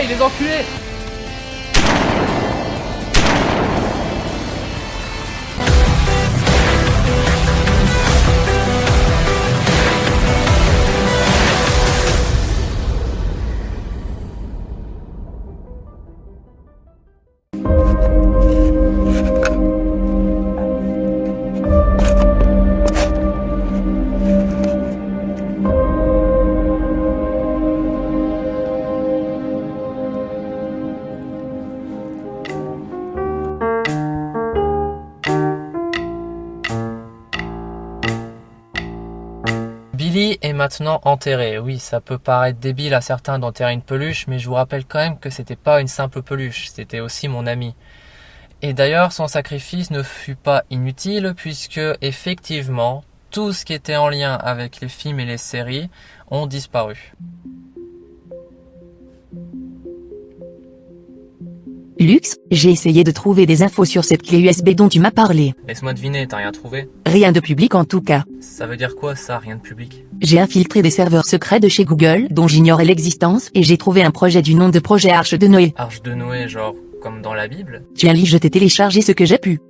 Hey, les enculés! Billy est maintenant enterré. Oui, ça peut paraître débile à certains d'enterrer une peluche, mais je vous rappelle quand même que c'était pas une simple peluche, c'était aussi mon ami. Et d'ailleurs, son sacrifice ne fut pas inutile puisque, effectivement, tout ce qui était en lien avec les films et les séries ont disparu. Lux, j'ai essayé de trouver des infos sur cette clé USB dont tu m'as parlé. Laisse-moi deviner, t'as rien trouvé? Rien de public en tout cas. Ça veut dire quoi ça, rien de public? J'ai infiltré des serveurs secrets de chez Google dont j'ignorais l'existence et j'ai trouvé un projet du nom de projet Arche de Noé. Arche de Noé, genre comme dans la Bible? Tiens, lis, je t'ai téléchargé ce que j'ai pu.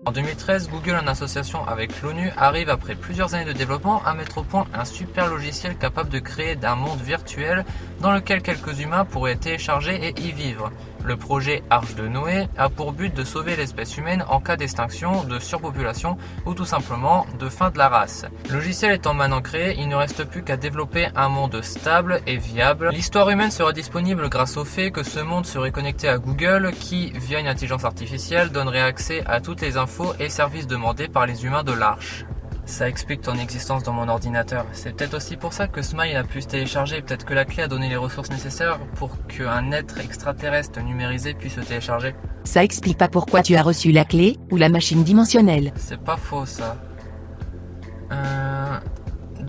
En 2013, Google, en association avec l'ONU, arrive après plusieurs années de développement à mettre au point un super logiciel capable de créer un monde virtuel dans lequel quelques humains pourraient télécharger et y vivre. Le projet Arche de Noé a pour but de sauver l'espèce humaine en cas d'extinction, de surpopulation ou tout simplement de fin de la race. Le logiciel étant maintenant créé, il ne reste plus qu'à développer un monde stable et viable. L'histoire humaine sera disponible grâce au fait que ce monde serait connecté à Google qui, via une intelligence artificielle, donnerait accès à toutes les infos et services demandés par les humains de l'Arche. Ça explique ton existence dans mon ordinateur. C'est peut-être aussi pour ça que Smile a pu se télécharger. Peut-être que la clé a donné les ressources nécessaires pour qu'un être extraterrestre numérisé puisse se télécharger. Ça explique pas pourquoi tu as reçu la clé ou la machine dimensionnelle. C'est pas faux ça.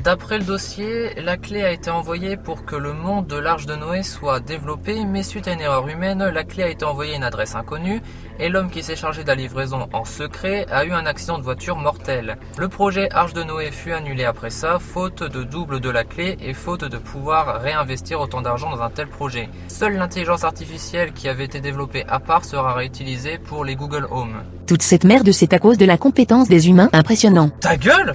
D'après le dossier, la clé a été envoyée pour que le monde de l'Arche de Noé soit développé, mais suite à une erreur humaine, la clé a été envoyée à une adresse inconnue et l'homme qui s'est chargé de la livraison en secret a eu un accident de voiture mortel. Le projet Arche de Noé fut annulé après ça, faute de double de la clé et faute de pouvoir réinvestir autant d'argent dans un tel projet. Seule l'intelligence artificielle qui avait été développée à part sera réutilisée pour les Google Home. Toute cette merde, c'est à cause de l'incompétence des humains. Impressionnant. Ta gueule!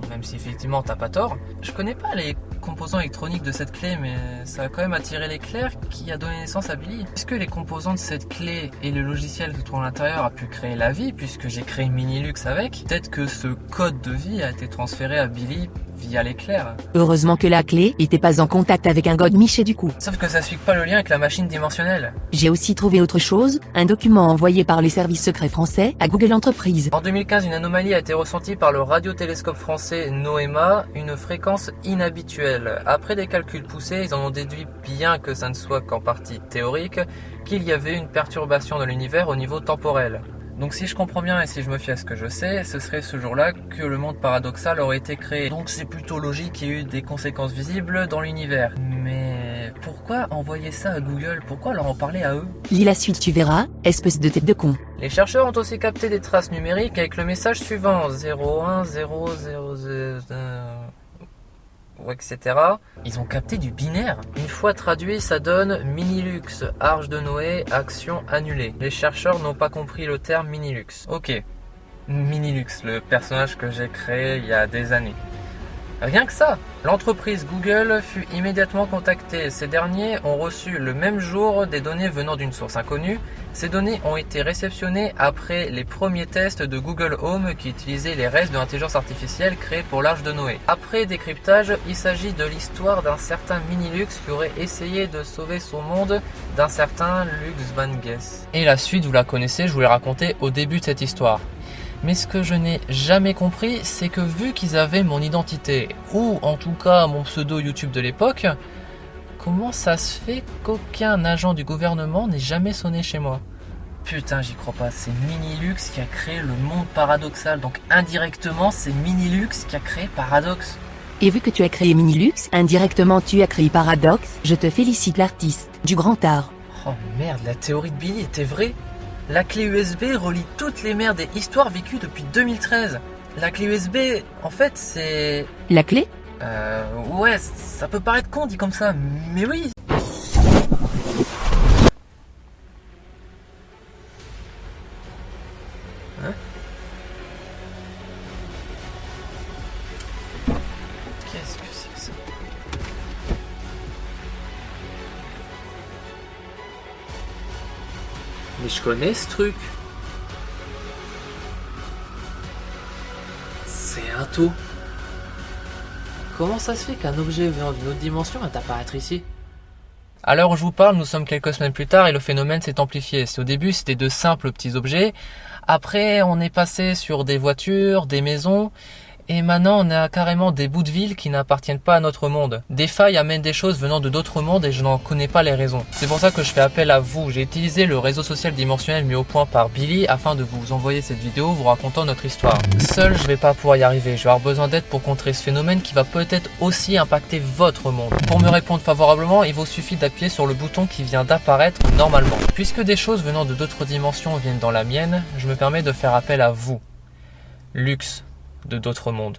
Même si effectivement t'as pas tort. Je connais pas les composants électroniques de cette clé, mais ça a quand même attiré l'éclair qui a donné naissance à Billy. Est-ce que les composants de cette clé et le logiciel qui se trouve à l'intérieur a pu créer la vie, puisque j'ai créé Minilux avec? Peut-être que ce code de vie a été transféré à Billy via l'éclair. Heureusement que la clé était pas en contact avec un god miché du coup. Sauf que ça suit pas le lien avec la machine dimensionnelle. J'ai aussi trouvé autre chose, un document envoyé par les services secrets français à Google Entreprises. En 2015, une anomalie a été ressentie par le radiotélescope français NOEMA, une fréquence inhabituelle. Après des calculs poussés, ils en ont déduit, bien que ça ne soit qu'en partie théorique, qu'il y avait une perturbation de l'univers au niveau temporel. Donc si je comprends bien et si je me fie à ce que je sais, ce serait ce jour-là que le monde paradoxal aurait été créé. Donc c'est plutôt logique qu'il y ait eu des conséquences visibles dans l'univers. Mais pourquoi envoyer ça à Google? Pourquoi leur en parler à eux? Lis la suite, tu verras, espèce de tête de con. Les chercheurs ont aussi capté des traces numériques avec le message suivant 01000, etc. Ils ont capté du binaire. Une fois traduit, ça donne Minilux, Arche de Noé, action annulée. Les chercheurs n'ont pas compris le terme Minilux. Ok, Minilux, le personnage que j'ai créé il y a des années. Rien que ça, l'entreprise Google fut immédiatement contactée. Ces derniers ont reçu le même jour des données venant d'une source inconnue. Ces données ont été réceptionnées après les premiers tests de Google Home qui utilisaient les restes de l'intelligence artificielle créée pour l'Arche de Noé. Après décryptage, il s'agit de l'histoire d'un certain Minilux qui aurait essayé de sauver son monde d'un certain Lux Van Guess. Et la suite, vous la connaissez, je vous l'ai raconté au début de cette histoire. Mais ce que je n'ai jamais compris, c'est que vu qu'ils avaient mon identité, ou en tout cas mon pseudo YouTube de l'époque, comment ça se fait qu'aucun agent du gouvernement n'ait jamais sonné chez moi? Putain, j'y crois pas, c'est Minilux qui a créé le monde paradoxal, donc indirectement c'est Minilux qui a créé Paradox. Et vu que tu as créé Minilux, indirectement tu as créé Paradox, je te félicite l'artiste, du grand art. Oh merde, la théorie de Billy était vraie. La clé USB relie toutes les merdes et histoires vécues depuis 2013. La clé USB, en fait, c'est... La clé? Ouais, ça peut paraître con dit comme ça, mais oui. Hein? Qu'est-ce que c'est que ça? Mais je connais ce truc. C'est un taux. Comment ça se fait qu'un objet venant d'une autre dimension va apparaître ici? À l'heure où je vous parle, nous sommes quelques semaines plus tard et le phénomène s'est amplifié. Au début, c'était de simples petits objets. Après, on est passé sur des voitures, des maisons. Et maintenant, on a carrément des bouts de ville qui n'appartiennent pas à notre monde. Des failles amènent des choses venant de d'autres mondes et je n'en connais pas les raisons. C'est pour ça que je fais appel à vous. J'ai utilisé le réseau social dimensionnel mis au point par Billy afin de vous envoyer cette vidéo vous racontant notre histoire. Seul, je vais pas pouvoir y arriver. Je vais avoir besoin d'aide pour contrer ce phénomène qui va peut-être aussi impacter votre monde. Pour me répondre favorablement, il vous suffit d'appuyer sur le bouton qui vient d'apparaître normalement. Puisque des choses venant de d'autres dimensions viennent dans la mienne, je me permets de faire appel à vous. Lux de d'autres mondes.